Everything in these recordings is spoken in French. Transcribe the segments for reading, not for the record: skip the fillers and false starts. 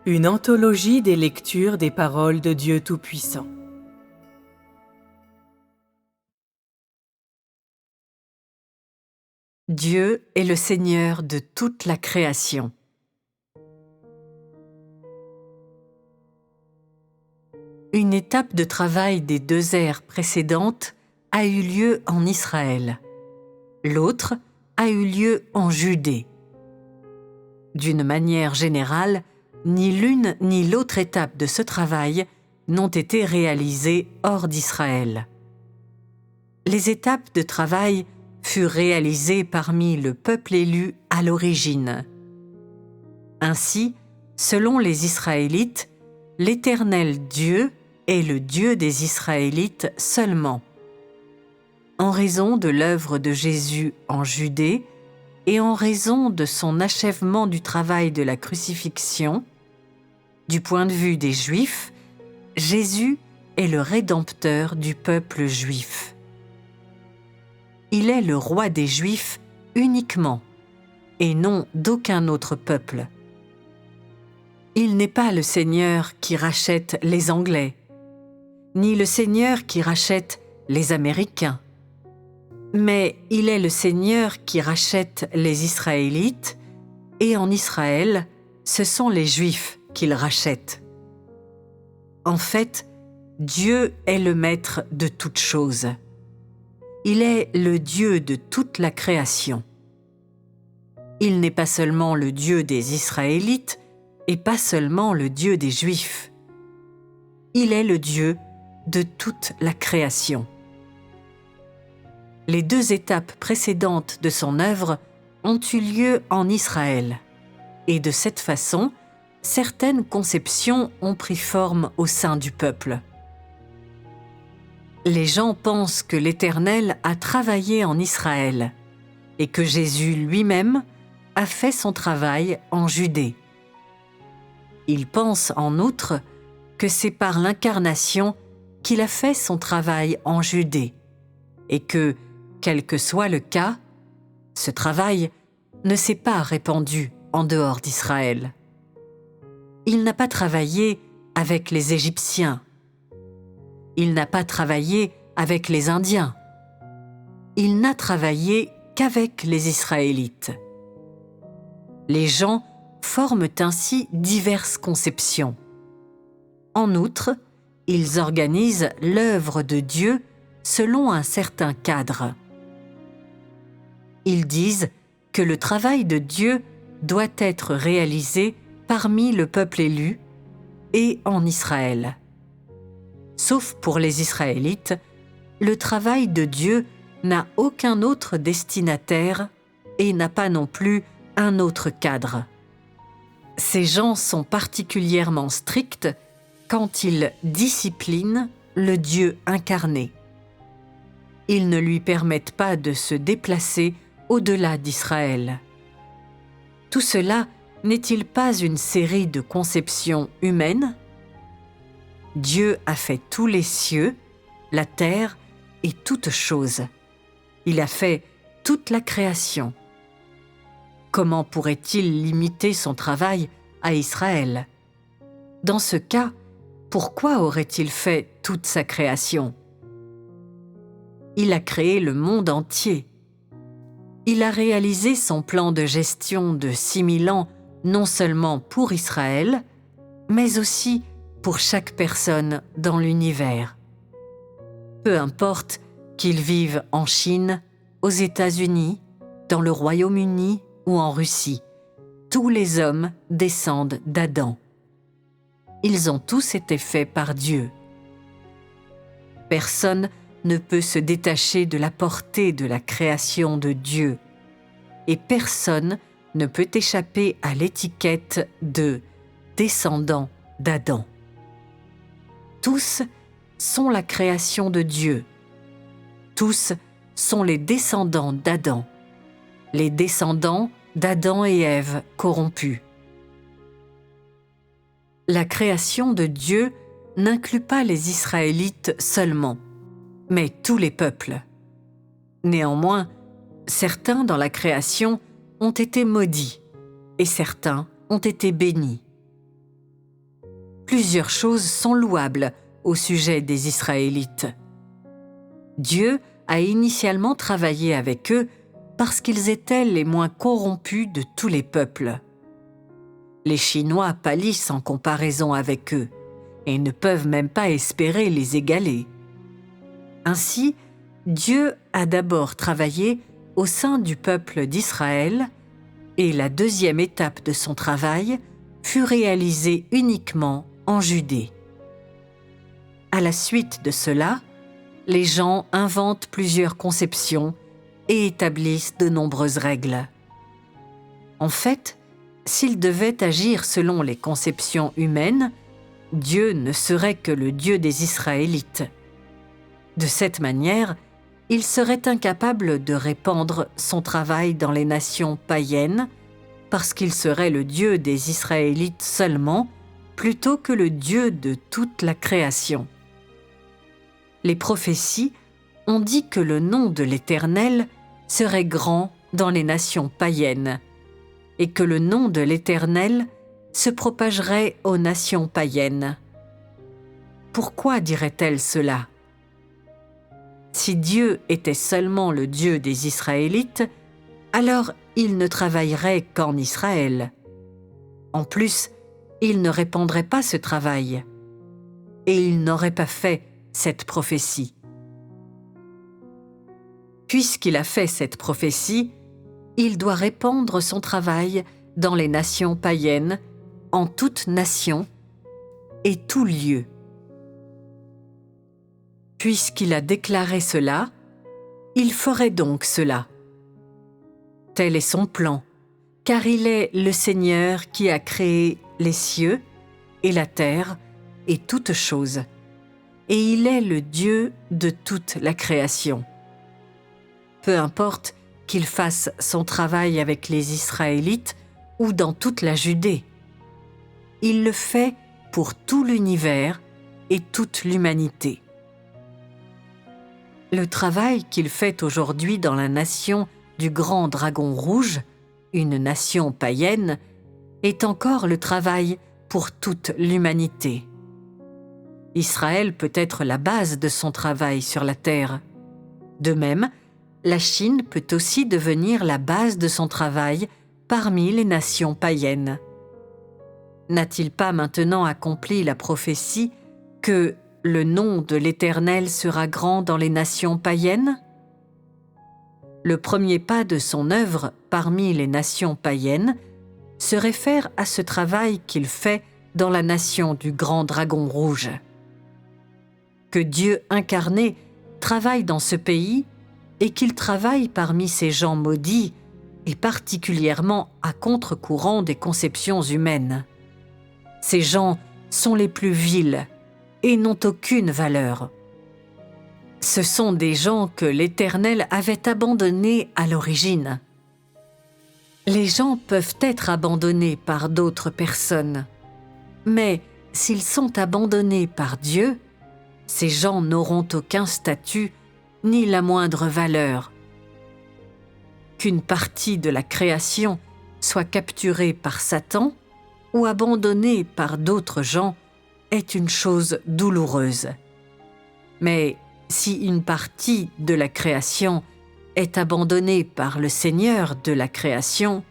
Une anthologie des lectures des paroles de Dieu Tout-Puissant. Dieu est le Seigneur de toute la création. Une étape de travail des 2 ères précédentes a eu lieu en Israël. L'autre a eu lieu en Judée. D'une manière générale, ni l'une ni l'autre étape de ce travail n'ont été réalisées hors d'Israël. Les étapes de travail furent réalisées parmi le peuple élu à l'origine. Ainsi, selon les Israélites, l'Éternel Dieu est le Dieu des Israélites seulement. En raison de l'œuvre de Jésus en Judée et en raison de son achèvement du travail de la crucifixion, du point de vue des Juifs, Jésus est le Rédempteur du peuple juif. Il est le roi des Juifs uniquement, et non d'aucun autre peuple. Il n'est pas le Seigneur qui rachète les Anglais, ni le Seigneur qui rachète les Américains, mais il est le Seigneur qui rachète les Israélites, et en Israël, ce sont les Juifs qu'il rachète. En fait, Dieu est le maître de toutes choses. Il est le Dieu de toute la création. Il n'est pas seulement le Dieu des Israélites et pas seulement le Dieu des Juifs. Il est le Dieu de toute la création. Les 2 étapes précédentes de son œuvre ont eu lieu en Israël, et de cette façon, certaines conceptions ont pris forme au sein du peuple. Les gens pensent que l'Éternel a travaillé en Israël et que Jésus lui-même a fait son travail en Judée. Ils pensent en outre que c'est par l'incarnation qu'il a fait son travail en Judée et que, quel que soit le cas, ce travail ne s'est pas répandu en dehors d'Israël. Il n'a pas travaillé avec les Égyptiens. Il n'a pas travaillé avec les Indiens. Il n'a travaillé qu'avec les Israélites. Les gens forment ainsi diverses conceptions. En outre, ils organisent l'œuvre de Dieu selon un certain cadre. Ils disent que le travail de Dieu doit être réalisé parmi le peuple élu et en Israël. Sauf pour les Israélites, le travail de Dieu n'a aucun autre destinataire et n'a pas non plus un autre cadre. Ces gens sont particulièrement stricts quand ils disciplinent le Dieu incarné. Ils ne lui permettent pas de se déplacer au-delà d'Israël. Tout cela n'est-il pas une série de conceptions humaines ? Dieu a fait tous les cieux, la terre et toutes choses. Il a fait toute la création. Comment pourrait-il limiter son travail à Israël ? Dans ce cas, pourquoi aurait-il fait toute sa création ? Il a créé le monde entier. Il a réalisé son plan de gestion de 6000 ans non seulement pour Israël, mais aussi pour chaque personne dans l'univers. Peu importe qu'ils vivent en Chine, aux États-Unis, dans le Royaume-Uni ou en Russie, tous les hommes descendent d'Adam. Ils ont tous été faits par Dieu. Personne ne peut se détacher de la portée de la création de Dieu, et personne ne peut échapper à l'étiquette de descendant d'Adam. Tous sont la création de Dieu. Tous sont les descendants d'Adam, les descendants d'Adam et Ève corrompus. La création de Dieu n'inclut pas les Israélites seulement, mais tous les peuples. Néanmoins, certains dans la création ont été maudits et certains ont été bénis. plusieurs choses sont louables au sujet des Israélites. Dieu a initialement travaillé avec eux parce qu'ils étaient les moins corrompus de tous les peuples. Les Chinois pâlissent en comparaison avec eux et ne peuvent même pas espérer les égaler. Ainsi, Dieu a d'abord travaillé au sein du peuple d'Israël et la deuxième étape de son travail fut réalisée uniquement en Judée. À la suite de cela, les gens inventent plusieurs conceptions et établissent de nombreuses règles. En fait, s'ils devaient agir selon les conceptions humaines, Dieu ne serait que le Dieu des Israélites. De cette manière, il serait incapable de répandre son travail dans les nations païennes, parce qu'il serait le Dieu des Israélites seulement, plutôt que le Dieu de toute la création. Les prophéties ont dit que le nom de l'Éternel serait grand dans les nations païennes, et que le nom de l'Éternel se propagerait aux nations païennes. Pourquoi dirait-elle cela? Si Dieu était seulement le Dieu des Israélites, alors il ne travaillerait qu'en Israël. En plus, il ne répandrait pas ce travail, et il n'aurait pas fait cette prophétie. Puisqu'il a fait cette prophétie, il doit répandre son travail dans les nations païennes, en toute nation et tout lieu. Puisqu'il a déclaré cela, il ferait donc cela. Tel est son plan, car il est le Seigneur qui a créé les cieux et la terre et toutes choses, et il est le Dieu de toute la création. Peu importe qu'il fasse son travail avec les Israélites ou dans toute la Judée, il le fait pour tout l'univers et toute l'humanité. Le travail qu'il fait aujourd'hui dans la nation du grand dragon rouge, une nation païenne, est encore le travail pour toute l'humanité. Israël peut être la base de son travail sur la terre. De même, la Chine peut aussi devenir la base de son travail parmi les nations païennes. N'a-t-il pas maintenant accompli la prophétie que le nom de l'Éternel sera grand dans les nations païennes? Le premier pas de son œuvre parmi les nations païennes se réfère à ce travail qu'il fait dans la nation du grand dragon rouge. Que Dieu incarné travaille dans ce pays et qu'il travaille parmi ces gens maudits et particulièrement à contre-courant des conceptions humaines. Ces gens sont les plus vils et n'ont aucune valeur. Ce sont des gens que l'Éternel avait abandonnés à l'origine. Les gens peuvent être abandonnés par d'autres personnes, mais s'ils sont abandonnés par Dieu, ces gens n'auront aucun statut ni la moindre valeur. Qu'une partie de la création soit capturée par Satan ou abandonnée par d'autres gens est une chose douloureuse. Mais si une partie de la création est abandonnée par le Seigneur de la création,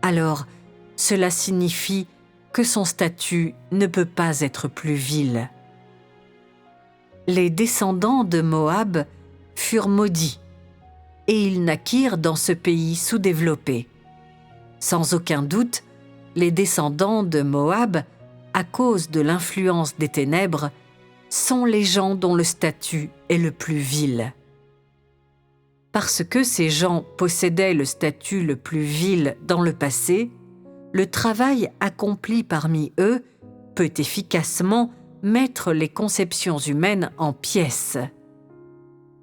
alors cela signifie que son statut ne peut pas être plus vil. Les descendants de Moab furent maudits, et ils naquirent dans ce pays sous-développé. Sans aucun doute, les descendants de Moab, à cause de l'influence des ténèbres, sont les gens dont le statut est le plus vil. Parce que ces gens possédaient le statut le plus vil dans le passé, le travail accompli parmi eux peut efficacement mettre les conceptions humaines en pièces.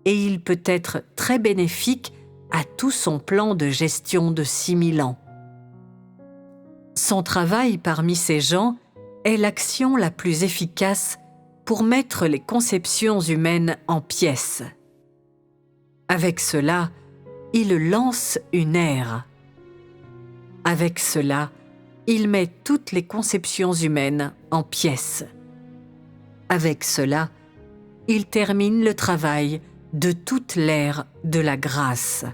Et il peut être très bénéfique à tout son plan de gestion de 6000 ans. Son travail parmi ces gens est l'action la plus efficace pour mettre les conceptions humaines en pièces. Avec cela, il lance une ère. Avec cela, il met toutes les conceptions humaines en pièces. Avec cela, il termine le travail de toute l'ère de la grâce.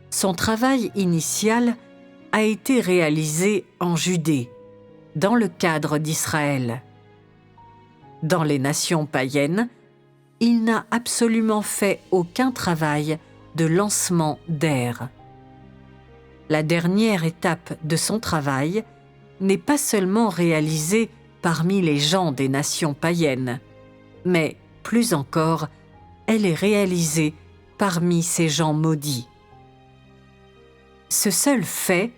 Son travail initial a été réalisé en Judée, dans le cadre d'Israël. Dans les nations païennes, il n'a absolument fait aucun travail de lancement d'ère. La dernière étape de son travail n'est pas seulement réalisée parmi les gens des nations païennes, mais, plus encore, elle est réalisée parmi ces gens maudits. Ce seul fait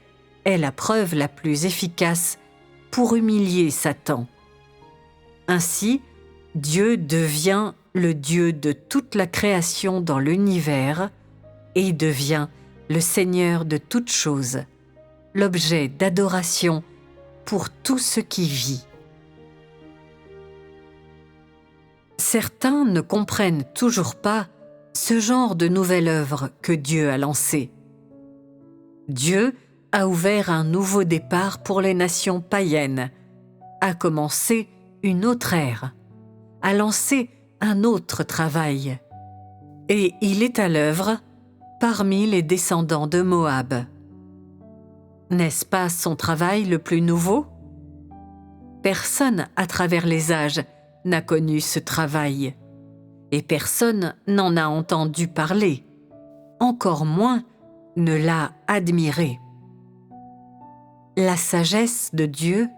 est la preuve la plus efficace pour humilier Satan. Ainsi, Dieu devient le Dieu de toute la création dans l'univers et devient le Seigneur de toutes choses, l'objet d'adoration pour tout ce qui vit. Certains ne comprennent toujours pas ce genre de nouvelle œuvre que Dieu a lancée. Dieu a ouvert un nouveau départ pour les nations païennes, a commencé une autre ère, a lancé un autre travail. Et il est à l'œuvre parmi les descendants de Moab. N'est-ce pas son travail le plus nouveau? Personne à travers les âges n'a connu ce travail, et personne n'en a entendu parler, encore moins ne l'a admiré. La sagesse de Dieu,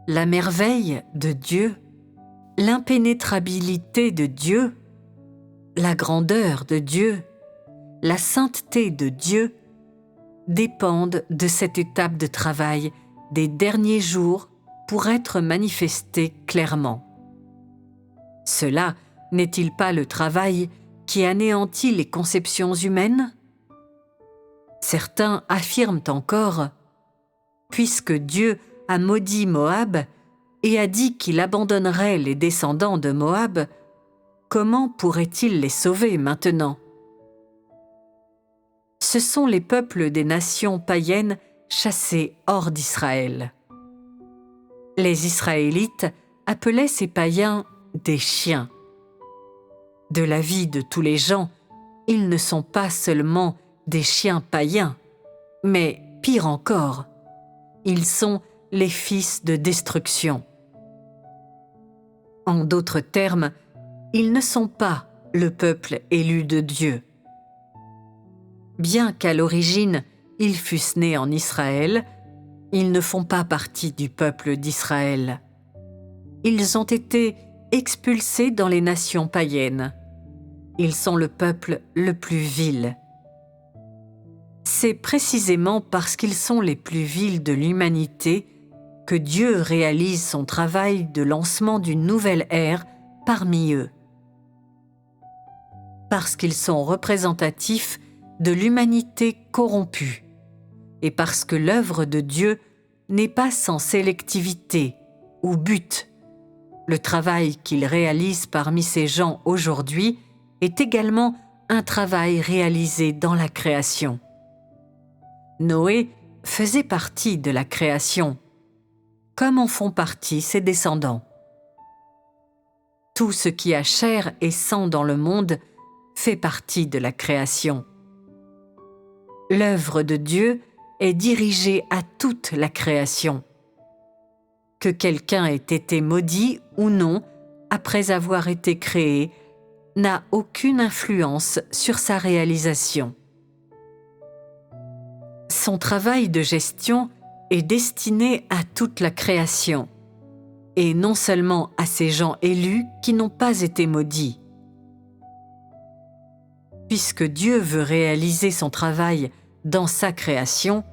la merveille de Dieu, l'impénétrabilité de Dieu, la grandeur de Dieu, la sainteté de Dieu dépendent de cette étape de travail des derniers jours pour être manifestée clairement. Cela n'est-il pas le travail qui anéantit les conceptions humaines? Certains affirment encore « Puisque Dieu a maudit Moab et a dit qu'il abandonnerait les descendants de Moab, comment pourrait-il les sauver maintenant ?» Ce sont les peuples des nations païennes chassés hors d'Israël. Les Israélites appelaient ces païens des chiens. De l'avis de tous les gens, ils ne sont pas seulement des chiens païens, mais pire encore, ils sont les fils de destruction. En d'autres termes, ils ne sont pas le peuple élu de Dieu. Bien qu'à l'origine ils fussent nés en Israël, ils ne font pas partie du peuple d'Israël. Ils ont été expulsés dans les nations païennes. Ils sont le peuple le plus vil. C'est précisément parce qu'ils sont les plus vils de l'humanité que Dieu réalise son travail de lancement d'une nouvelle ère parmi eux. Parce qu'ils sont représentatifs de l'humanité corrompue et parce que l'œuvre de Dieu n'est pas sans sélectivité ou but. Le travail qu'il réalise parmi ces gens aujourd'hui est également un travail réalisé dans la création. Noé faisait partie de la création, comme en font partie ses descendants. Tout ce qui a chair et sang dans le monde fait partie de la création. L'œuvre de Dieu est dirigée à toute la création. Que quelqu'un ait été maudit ou non après avoir été créé n'a aucune influence sur sa réalisation. Son travail de gestion est destiné à toute la création, et non seulement à ces gens élus qui n'ont pas été maudits. Puisque Dieu veut réaliser son travail dans sa création,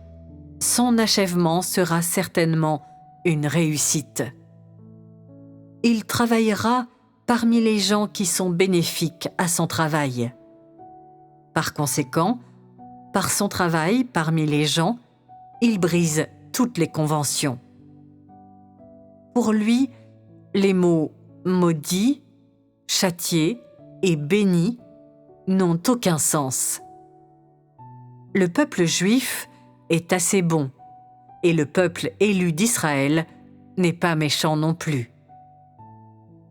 son achèvement sera certainement une réussite. Il travaillera parmi les gens qui sont bénéfiques à son travail. Par conséquent, par son travail parmi les gens, il brise toutes les conventions. Pour lui, les mots « maudit »,« châtié » et « béni » n'ont aucun sens. Le peuple juif est assez bon, et le peuple élu d'Israël n'est pas méchant non plus.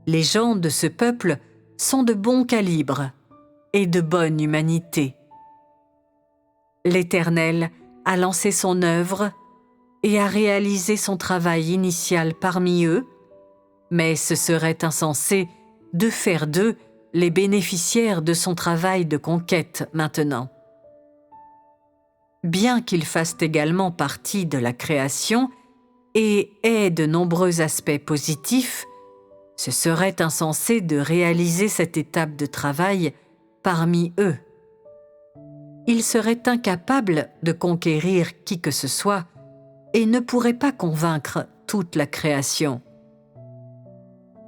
Les gens de ce peuple sont de bon calibre et de bonne humanité. L'Éternel a lancé son œuvre et a réalisé son travail initial parmi eux, mais ce serait insensé de faire d'eux les bénéficiaires de son travail de conquête maintenant. Bien qu'ils fassent également partie de la création et aient de nombreux aspects positifs, ce serait insensé de réaliser cette étape de travail parmi eux. Ils seraient incapables de conquérir qui que ce soit et ne pourraient pas convaincre toute la création.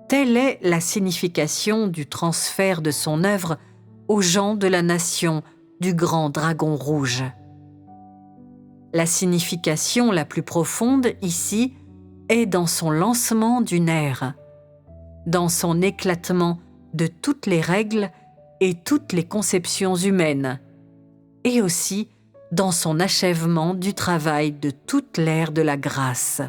Telle est la signification du transfert de son œuvre aux gens de la nation du grand dragon rouge. La signification la plus profonde ici est dans son lancement d'une ère, dans son éclatement de toutes les règles et toutes les conceptions humaines, et aussi dans son achèvement du travail de toute l'ère de la grâce.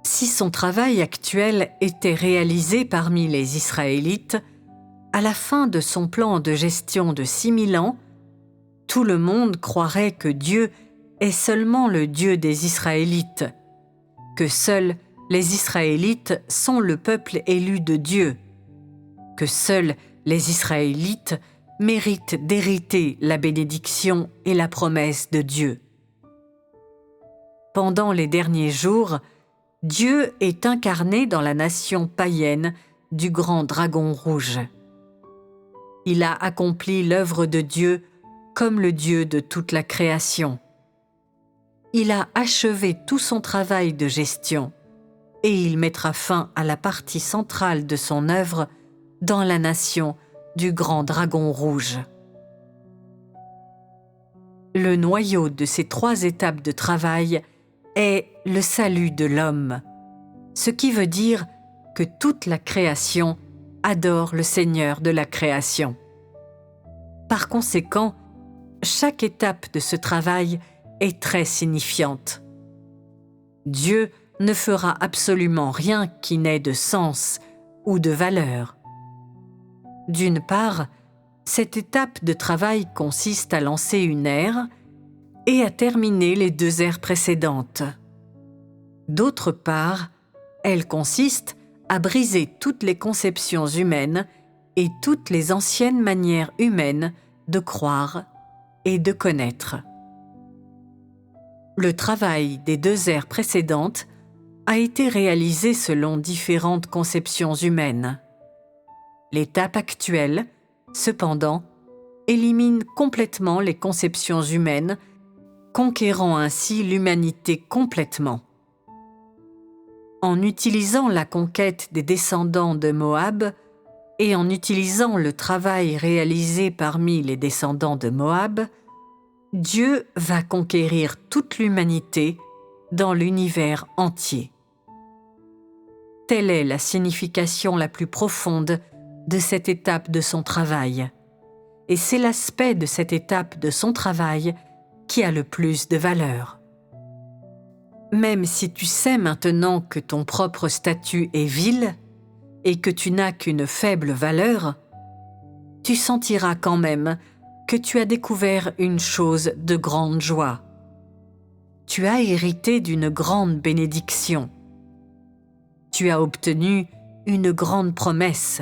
Si son travail actuel était réalisé parmi les Israélites, à la fin de son plan de gestion de 6000 ans, tout le monde croirait que Dieu est seulement le Dieu des Israélites, que seuls les Israélites sont le peuple élu de Dieu, que seuls les Israélites méritent d'hériter la bénédiction et la promesse de Dieu. Pendant les derniers jours, Dieu est incarné dans la nation païenne du grand dragon rouge. Il a accompli l'œuvre de Dieu comme le Dieu de toute la création. Il a achevé tout son travail de gestion et il mettra fin à la partie centrale de son œuvre dans la nation du grand dragon rouge. Le noyau de ces 3 étapes de travail est le salut de l'homme, ce qui veut dire que toute la création adore le Seigneur de la création. Par conséquent, chaque étape de ce travail est très signifiante. Dieu ne fera absolument rien qui n'ait de sens ou de valeur. D'une part, cette étape de travail consiste à lancer une ère et à terminer les 2 ères précédentes. D'autre part, elle consiste à briser toutes les conceptions humaines et toutes les anciennes manières humaines de croire et de connaître. Le travail des 2 ères précédentes a été réalisé selon différentes conceptions humaines. L'étape actuelle, cependant, élimine complètement les conceptions humaines, conquérant ainsi l'humanité complètement. En utilisant la conquête des descendants de Moab et en utilisant le travail réalisé parmi les descendants de Moab, Dieu va conquérir toute l'humanité dans l'univers entier. Telle est la signification la plus profonde de cette étape de son travail. Et c'est l'aspect de cette étape de son travail qui a le plus de valeur. Même si tu sais maintenant que ton propre statut est vil et que tu n'as qu'une faible valeur, tu sentiras quand même que tu as découvert une chose de grande joie. Tu as hérité d'une grande bénédiction. Tu as obtenu une grande promesse.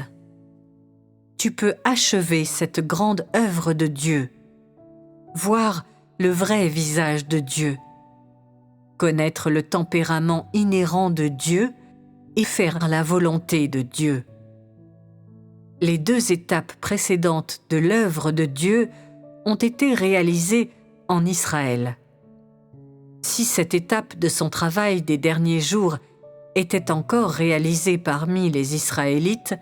Tu peux achever cette grande œuvre de Dieu, voir le vrai visage de Dieu, connaître le tempérament inhérent de Dieu et faire la volonté de Dieu. Les 2 étapes précédentes de l'œuvre de Dieu ont été réalisées en Israël. Si cette étape de son travail des derniers jours était encore réalisée parmi les Israélites,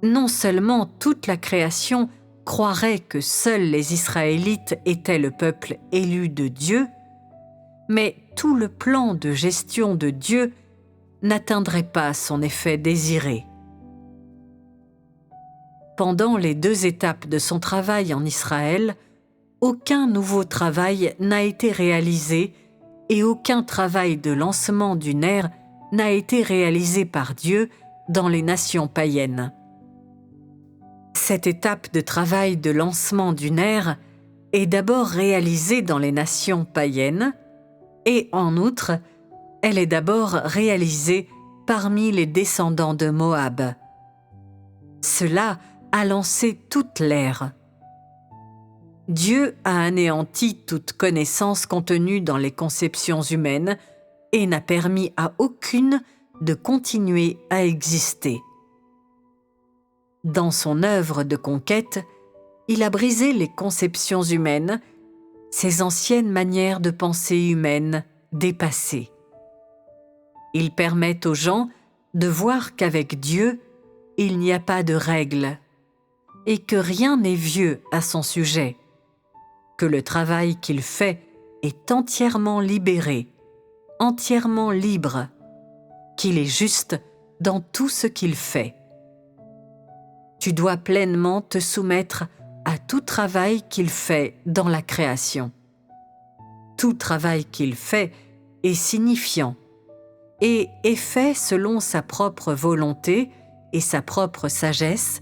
non seulement toute la création croirait que seuls les Israélites étaient le peuple élu de Dieu, mais tout le plan de gestion de Dieu n'atteindrait pas son effet désiré. Pendant les 2 étapes de son travail en Israël, aucun nouveau travail n'a été réalisé et aucun travail de lancement d'une ère n'a été réalisé par Dieu dans les nations païennes. Cette étape de travail de lancement d'une ère est d'abord réalisée dans les nations païennes et en outre, elle est d'abord réalisée parmi les descendants de Moab. Cela a lancé toute l'ère. Dieu a anéanti toute connaissance contenue dans les conceptions humaines et n'a permis à aucune de continuer à exister. Dans son œuvre de conquête, il a brisé les conceptions humaines, ces anciennes manières de penser humaines dépassées. Il permet aux gens de voir qu'avec Dieu, il n'y a pas de règles et que rien n'est vieux à son sujet, que le travail qu'il fait est entièrement libéré, entièrement libre, qu'il est juste dans tout ce qu'il fait. Tu dois pleinement te soumettre à tout travail qu'il fait dans la création. Tout travail qu'il fait est signifiant et est fait selon sa propre volonté et sa propre sagesse,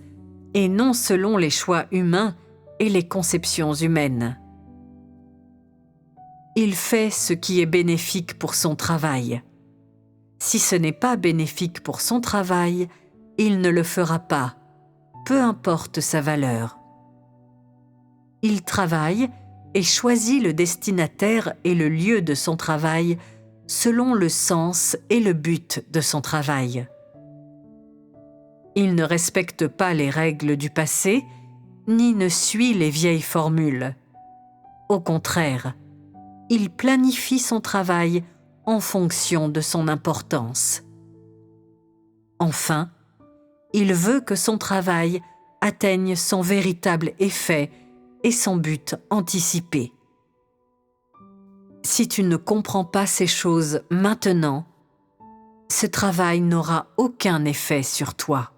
et non selon les choix humains et les conceptions humaines. Il fait ce qui est bénéfique pour son travail. Si ce n'est pas bénéfique pour son travail, il ne le fera pas, peu importe sa valeur. Il travaille et choisit le destinataire et le lieu de son travail selon le sens et le but de son travail. Il ne respecte pas les règles du passé, ni ne suit les vieilles formules. Au contraire, il planifie son travail en fonction de son importance. Enfin, il veut que son travail atteigne son véritable effet et son but anticipé. Si tu ne comprends pas ces choses maintenant, ce travail n'aura aucun effet sur toi.